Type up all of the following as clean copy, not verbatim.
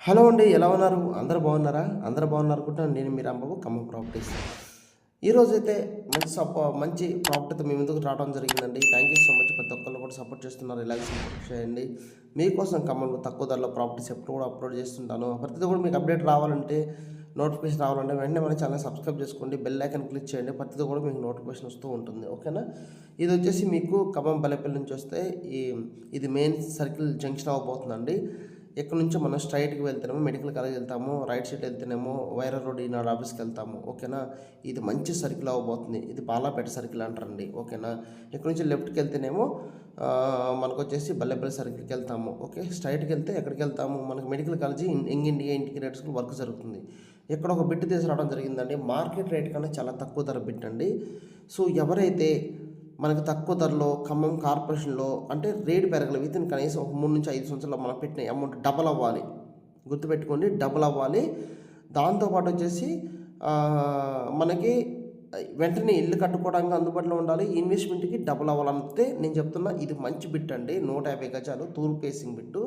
Hello అండి, ఎలా ఉన్నారు? అందరూ బాగున్నారా? అందరూ బాగున్నారు అనుకుంటున్నాను. నేను మీ రాంబాబు, ఖమ్మం ప్రాపర్టీస్. ఈరోజైతే మంచి ప్రాపర్టీతో మీ ముందుకు రావడం జరిగిందండి. Thank you so much. ప్రతి ఒక్కళ్ళు కూడా సపోర్ట్ చేస్తున్నారు. ఇలాగే సపోర్ట్ చేయండి. మీకోసం ఖమ్మంలో తక్కువ ధరలో ప్రాపర్టీస్ ఎప్పుడు కూడా అప్లోడ్ చేస్తుంటాను. ప్రతిదీ కూడా మీకు అప్డేట్ రావాలంటే, నోటిఫికేషన్ రావాలంటే వెంటనే మన ఛానల్ సబ్స్క్రైబ్ చేసుకోండి. బెల్ ఐకాన్ క్లిక్ చేయండి. ప్రతిదీ కూడా మీకు నోటిఫికేషన్ వస్తూ ఉంటుంది. ఓకేనా? ఇది వచ్చేసి మీకు ఖమ్మం బల్లెపల్లి నుంచి వస్తే ఇది మెయిన్ సర్కిల్ జంక్షన్ అవ్వబోతుందండి. ఇక్కడ నుంచి మనం స్ట్రైట్కి వెళ్తేనేమో మెడికల్ కాలేజ్ వెళ్తాము, రైట్ సైడ్ వెళ్తేనేమో వైరా రోడ్ ఈనాడు ఆఫీస్కి వెళ్తాము. ఓకేనా? ఇది మంచి సర్కిల్ అవ్వబోతుంది. ఇది బాలాపేట సర్కిల్ అంటారండి. ఓకేనా? ఇక్కడ నుంచి లెఫ్ట్కి వెళ్తేనేమో మనకు వచ్చేసి బల్లెపల్లి సర్కిల్కి వెళ్తాము. ఓకే, స్ట్రైట్కి వెళ్తే ఎక్కడికి వెళ్తాము? మనకి medical college young India integrated school work జరుగుతుంది. ఇక్కడ ఒక బిట్ తీసుకురావడం జరిగిందండి. మార్కెట్ రేట్ కన్నా చాలా తక్కువ ధర బిట్ అండి. సో ఎవరైతే మనకు తక్కువ ధరలో ఖమ్మం కార్పొరేషన్లో అంటే రేటు పెరగలేదు, వితిన్ కనీసం ఒక 3 నుంచి 5 సంవత్సరాల్లో మనం పెట్టిన అమౌంట్ డబల్ అవ్వాలి. గుర్తుపెట్టుకోండి, డబల్ అవ్వాలి. దాంతోపాటు వచ్చేసి మనకి వెంటనే ఇల్లు కట్టుకోవడానికి అందుబాటులో ఉండాలి. ఇన్వెస్ట్మెంట్కి డబల్ అవ్వాలంటే నేను చెప్తున్నా, ఇది మంచి బిట్ అండి. 150 గజాలు తూర్పు ఫేసింగ్ బిట్టు.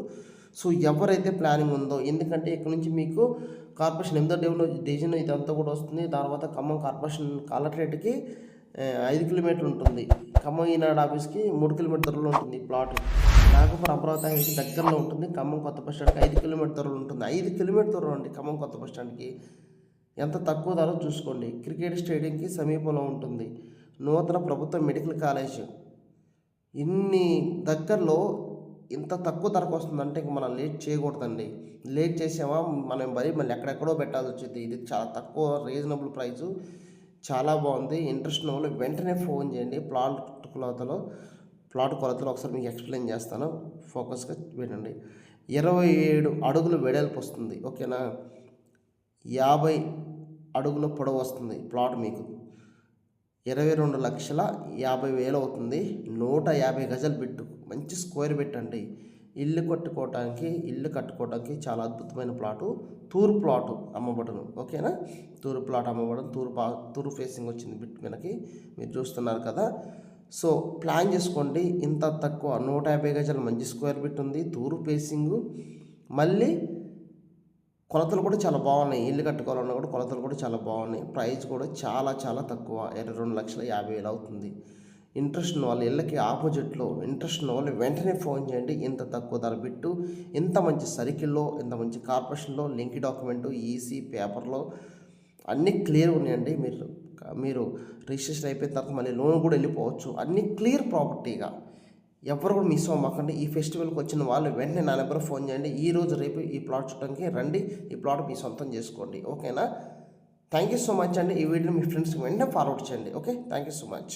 సో ఎవరైతే ప్లానింగ్ ఉందో, ఎందుకంటే ఇక్కడ నుంచి మీకు కార్పొరేషన్ 8వ డివిజన్ ఇదంతా కూడా వస్తుంది. తర్వాత ఖమ్మం కార్పొరేషన్ కలెక్టరేట్కి 5 కిలోమీటర్లు ఉంటుంది. ఖమ్మం ఈనాడు ఆఫీస్కి 3 కిలోమీటర్ దూరంలో ఉంటుంది ప్లాట్. నాగపురం అమరావతి హైవేకి దగ్గరలో ఉంటుంది. ఖమ్మం కొత్త బస్ స్టాండ్కి 5 కిలోమీటర్ దూరంలో ఉంటుంది. 5 కిలోమీటర్ దూరం అండి ఖమ్మం కొత్త బస్ స్టాండ్కి. ఎంత తక్కువ ధర చూసుకోండి. క్రికెట్ స్టేడియంకి సమీపంలో ఉంటుంది. నూతన ప్రభుత్వ మెడికల్ కాలేజ్. ఇన్ని దగ్గరలో ఇంత తక్కువ ధరకు వస్తుందంటే ఇంక మనం లేట్ చేయకూడదండి. లేట్ చేసామా మనం మళ్ళీ ఎక్కడెక్కడో పెట్టాల్సి వచ్చింది. ఇది చాలా తక్కువ రీజనబుల్ ప్రైజు, చాలా బాగుంది. ఇంట్రెస్ట్ ఉన్న వాళ్ళు వెంటనే ఫోన్ చేయండి. ప్లాట్ కొలతలు ఒకసారి మీకు ఎక్స్ప్లెయిన్ చేస్తాను, ఫోకస్గా వినండి. 27 అడుగులు వెడల్పు వస్తుంది. ఓకేనా? 50 అడుగుల పొడవు వస్తుంది ప్లాట్. మీకు 22,50,000 అవుతుంది. 150 గజాలు బిట్టు, మంచి స్క్వేర్ బిట్ అండి. ఇల్లు కట్టుకోవడానికి చాలా అద్భుతమైన ప్లాటు. తూరు ప్లాటు అమ్మబడును. ఓకేనా? తూరు ప్లాట్ అమ్మబడును. తూరు ఫేసింగ్ వచ్చింది బిట్ మనకి, మీరు చూస్తున్నారు కదా. సో ప్లాన్ చేసుకోండి. ఇంత తక్కువ 150 గజాలు మంచి స్క్వేర్ బిట్ ఉంది. తూరు ఫేసింగు, మళ్ళీ కొలతలు కూడా చాలా బాగున్నాయి. ఇల్లు కట్టుకోవాలన్నా కూడా కొలతలు కూడా చాలా బాగున్నాయి. ప్రైస్ కూడా చాలా చాలా తక్కువ, 22,50,000 అవుతుంది. ఇంట్రెస్ట్ ఉన్న వాళ్ళు ఇళ్ళకి ఆపోజిట్లో ఇంట్రెస్ట్ ఉన్న వాళ్ళు వెంటనే ఫోన్ చేయండి. ఇంత తక్కువ ధర బిట్టు, ఇంత మంచి సర్కిల్లో, ఇంత మంచి కార్పొరేషన్లో, లింక్ డాక్యుమెంటు, ఈసీ పేపర్లో అన్నీ క్లియర్ ఉన్నాయండి. మీరు రిజిస్ట్రేషన్ అయిపోయిన తర్వాత మళ్ళీ లోన్ కూడా వెళ్ళిపోవచ్చు. అన్నీ క్లియర్ ప్రాపర్టీగా. ఎవరు కూడా మిస్ అవ్వమాకండి. ఈ ఫెస్టివల్కి వచ్చిన వాళ్ళు వెంటనే నా నెంబర్ ఫోన్ చేయండి. ఈరోజు రేపు ఈ ప్లాట్ చూడడానికి రండి. ఈ ప్లాట్ మీ సొంతం చేసుకోండి. ఓకేనా? థ్యాంక్ యూ సో మచ్ అండి. ఈ వీడియో మీ ఫ్రెండ్స్కి వెంటనే ఫార్వర్డ్ చేయండి. Okay, thank you so much.